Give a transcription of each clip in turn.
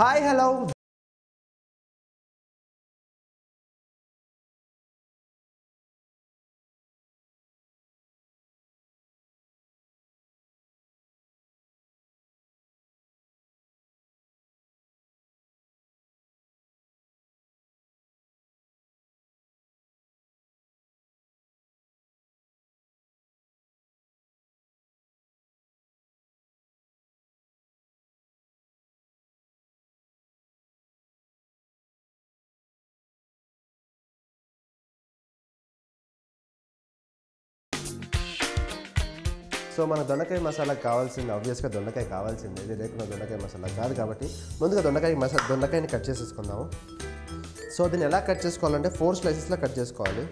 Hi hello so మన దొండకాయ మసాలాకు కావాల్సింది ఆబ్వియస్గా దొండకాయ కావాల్సిందే. ఇది లేకుండా దొండకాయ మసాలా కాదు. కాబట్టి ముందుగా దొండకాయని కట్ చేసేసుకుందాము. సో దీన్ని ఎలా కట్ చేసుకోవాలంటే 4 స్లైసెస్లో కట్ చేసుకోవాలి.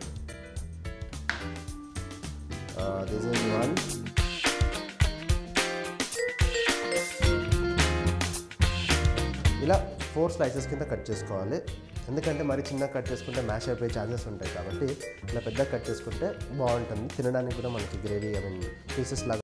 This is 1. ఇలా 4 స్లైసెస్ కింద కట్ చేసుకోవాలి. ఎందుకంటే మరి చిన్నగా కట్ చేసుకుంటే మ్యాష్ అయిపోయే ఛాన్సెస్ ఉంటాయి. కాబట్టి ఇలా పెద్దగా కట్ చేసుకుంటే బాగుంటుంది. తినడానికి కూడా మనకి గ్రేవీ పీసెస్ లాగా.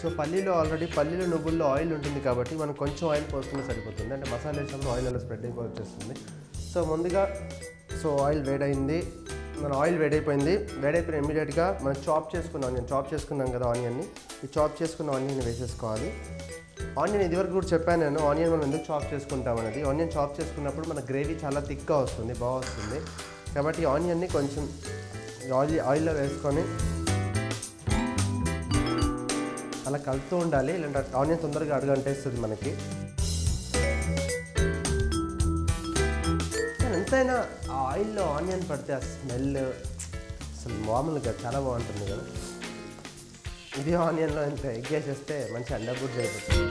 సో పల్లీలు నువ్వుల్లో ఆయిల్ ఉంటుంది కాబట్టి మనం కొంచెం ఆయిల్ పోసుకుంటే సరిపోతుంది. అంటే మసాలా వేసినప్పుడు ఆయిల్ అలా స్ప్రెడ్ అయిపోయి వచ్చేస్తుంది. సో ముందుగా ఆయిల్ వేడైంది. మన ఆయిల్ వేడైపోయిన ఇమ్మీడియట్గా మనం చాప్ చేసుకున్నాం కదా ఆనియన్ని. ఈ చాప్ చేసుకున్న ఆనియన్ని వేసేసుకోవాలి. ఆనియన్ ఇదివరకు కూడా చెప్పాను నేను, ఆనియన్ మనం ఎందుకు చాప్ చేసుకుంటాం అనేది. ఆనియన్ చాప్ చేసుకున్నప్పుడు మన గ్రేవీ చాలా థిక్గా వస్తుంది, బాగా వస్తుంది. కాబట్టి ఆనియన్ని కొంచెం ఆయిల్లో వేసుకొని అలా కలుపుతూ ఉండాలి. ఇలాంటి ఆనియన్ తొందరగా అడుగంటేస్తుంది మనకి. ఎంతైనా ఆ ఆయిల్‌లో ఆనియన్ పడితే ఆ స్మెల్ అసలు మామూలుగా చాలా బాగుంటుంది కదా. ఇది ఆనియన్‌లో ఇంత ఎగ్ వేసేస్తే మంచి అండా బుర్జీ అయిపోతుంది.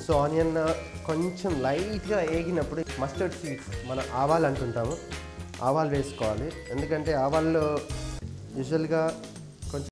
సో ఆనియన్ కొంచెం లైట్గా ఏగినప్పుడు మస్టర్డ్ సీడ్స్, మన ఆవాలు అంటుంటాము, ఆవాలు వేసుకోవాలి. ఎందుకంటే ఆవాల్లో యూజువల్గా కొంచెం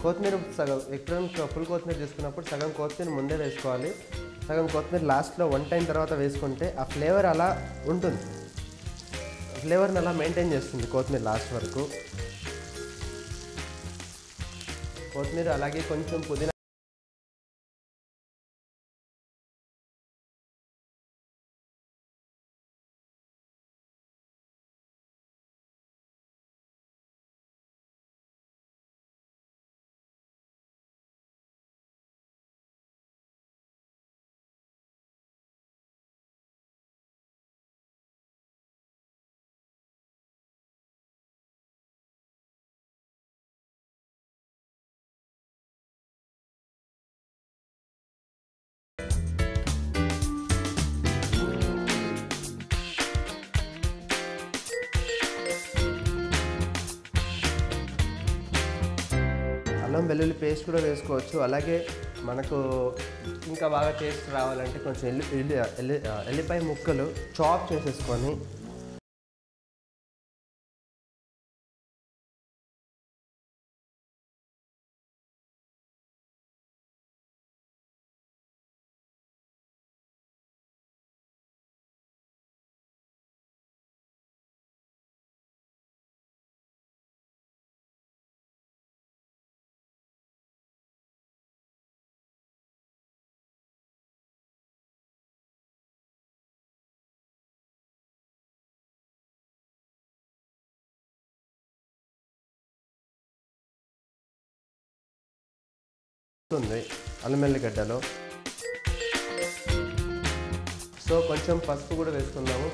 కొత్తిమీర సగం ఎప్పుడైనా ఫుల్ కొత్తిమీర తీసుకున్నప్పుడు సగం కొత్తిమీర ముందే వేసుకోవాలి, సగం కొత్తిమీర లాస్ట్లో వంట అయిన తర్వాత వేసుకుంటే ఆ ఫ్లేవర్ అలా ఉంటుంది, ఫ్లేవర్ని అలా మెయింటైన్ చేస్తుంది కొత్తిమీర లాస్ట్ వరకు. కొత్తిమీర అలాగే కొంచెం పుదీనా అల్లం వెల్లుల్లి పేస్ట్ కూడా వేసుకోవచ్చు. అలాగే మనకు ఇంకా బాగా టేస్ట్ రావాలంటే కొంచెం ఎల్లిపాయ ముక్కలు చాప్ చేసేసుకొని ఉంది అల్లం వెల్లిగడ్డలో. సో కొంచెం పసుపు కూడా వేసుకుందాము.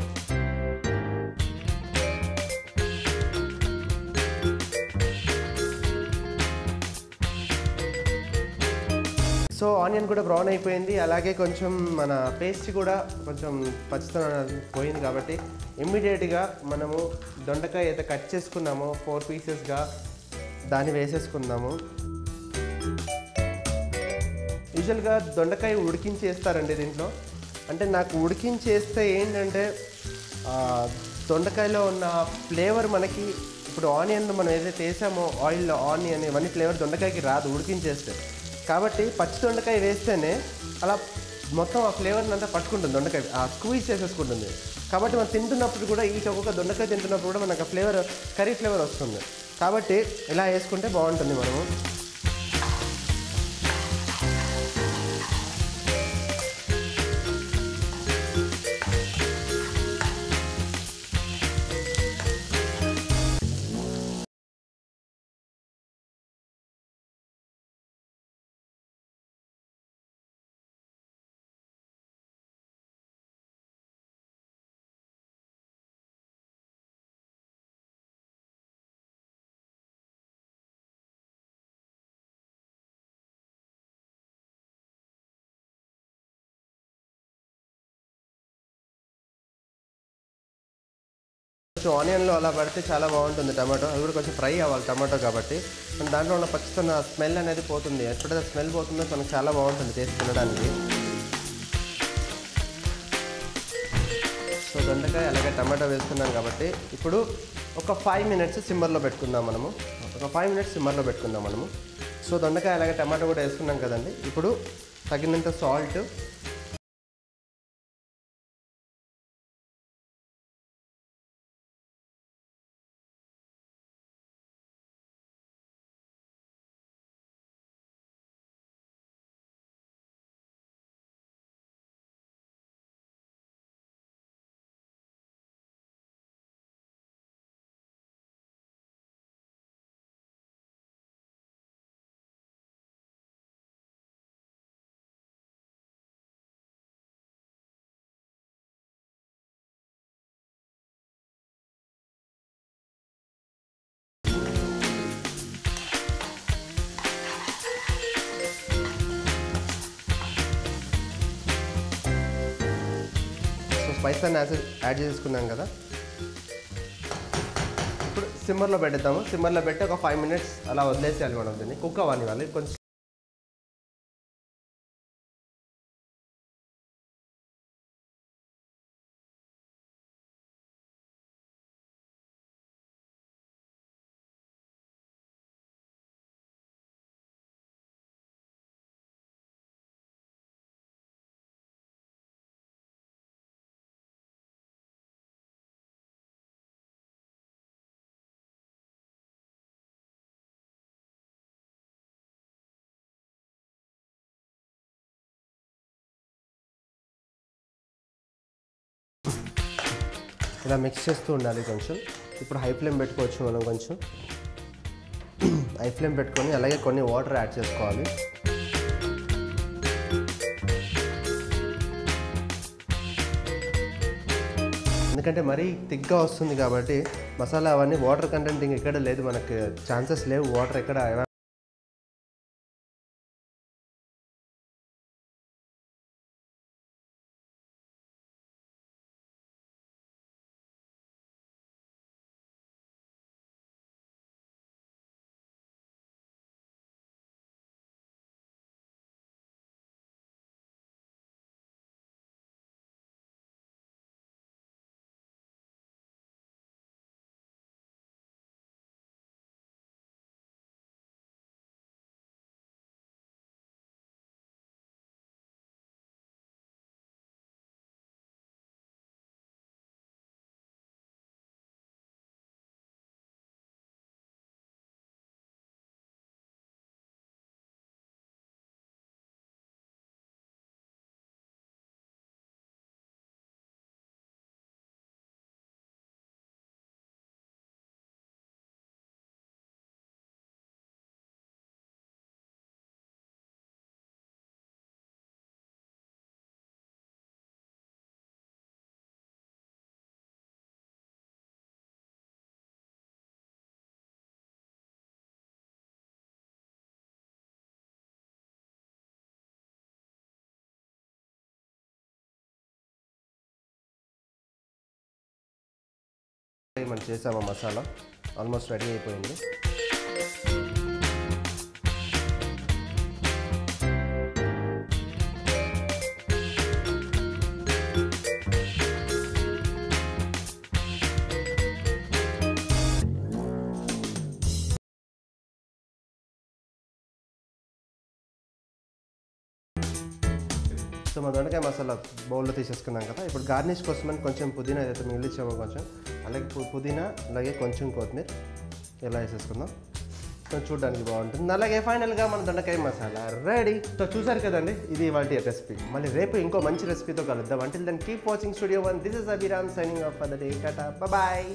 సో ఆనియన్ కూడా బ్రౌన్ అయిపోయింది, అలాగే కొంచెం మన పేస్ట్ కూడా కొంచెం పచ్చితనం పోయింది కాబట్టి ఇమ్మీడియట్గా మనము దొండకాయ అయితే కట్ చేసుకున్నామో 4 పీసెస్గా దాన్ని వేసేసుకుందాము. యూజువల్గా దొండకాయ ఉడికించేస్తారండి దీంట్లో. అంటే నాకు ఉడికించేస్తే ఏంటంటే దొండకాయలో ఉన్న ఫ్లేవర్ మనకి ఇప్పుడు ఆనియన్ మనం ఏదైతే వేసామో ఆయిల్లో ఆనియన్ ఇవన్నీ ఫ్లేవర్ దొండకాయకి రాదు ఉడికించేస్తే. కాబట్టి పచ్చి దొండకాయ వేస్తేనే అలా మొత్తం ఆ ఫ్లేవర్ని అంతా పట్టుకుంటుంది దొండకాయ, ఆ స్క్వీజ్ చేసేసుకుంటుంది. కాబట్టి మనం తింటున్నప్పుడు కూడా ఈ ఒక్కొక్క దొండకాయ తింటున్నప్పుడు కూడా మనకు ఆ ఫ్లేవర్ కర్రీ ఫ్లేవర్ వస్తుంది. కాబట్టి ఇలా వేసుకుంటే బాగుంటుంది మనము. ఆనియన్లో అలా పడితే చాలా బాగుంటుంది టమాటో. అది కూడా కొంచెం ఫ్రై అవ్వాలి టమాటో కాబట్టి. మన దాంట్లో ఉన్న పచ్చితన స్మెల్ అనేది పోతుంది. ఎప్పుడైతే స్మెల్ పోతుందో మనకు చాలా బాగుంటుంది టేస్ట్ తినడానికి. సో దొండకాయ అలాగే టమాటో వేసుకున్నాం కాబట్టి ఇప్పుడు ఒక 5 minutes సిమ్మర్లో పెట్టుకుందాం మనము. ఒక 5 minutes సిమ్మర్లో పెట్టుకుందాం మనము. సో దొండకాయ అలాగే టమాటో కూడా వేసుకున్నాం కదండి. ఇప్పుడు తగినంత సాల్ట్, స్పైస్ అన్ని యాడ్ చేసుకున్నాం కదా. ఇప్పుడు సిమ్మర్లో పెట్టేద్దాము. సిమ్మర్లో పెట్టి ఒక 5 minutes అలా వదిలేసేయాలి మనం. దీన్ని కుక్ అవ్వాలి వాళ్ళు కొంచెం. ఇలా మిక్స్ చేస్తూ ఉండాలి కొంచెం. ఇప్పుడు హై ఫ్లేమ్ పెట్టుకోవచ్చు మనం. కొంచెం హై ఫ్లేమ్ పెట్టుకొని అలాగే కొన్ని వాటర్ యాడ్ చేసుకోవాలి. ఎందుకంటే మరీ థిక్గా వస్తుంది కాబట్టి మసాలా అవన్నీ వాటర్ కంటెంట్ ఎక్కడ లేదు, మనకి ఛాన్సెస్ లేవు వాటర్ ఎక్కడ. మనం చేసాము మసాలా ఆల్మోస్ట్ రెడీ అయిపోయింది. సో మా దొండకాయ మసాలా బౌల్లో తీసేసుకున్నాం కదా. ఇప్పుడు గార్నిష్ కోసమని కొంచెం పుదీనా ఏదైతే మిగిలిచ్చామో కొంచెం, అలాగే పుదీనా అలాగే కొంచెం కొత్తిమీర ఇలా వేసేసుకుందాం. కొంచెం చూడడానికి బాగుంటుంది. అలాగే ఫైనల్గా మన దొండకాయ మసాలా రెడీ. సో చూసారు కదండి, ఇది ఇవాల్టి రెసిపీ. మళ్ళీ రేపు ఇంకో మంచి రెసిపీతో కలుద్దాం. Until then keep watching Studio One. This is Abhiram signing off for the day. Tata, bye bye.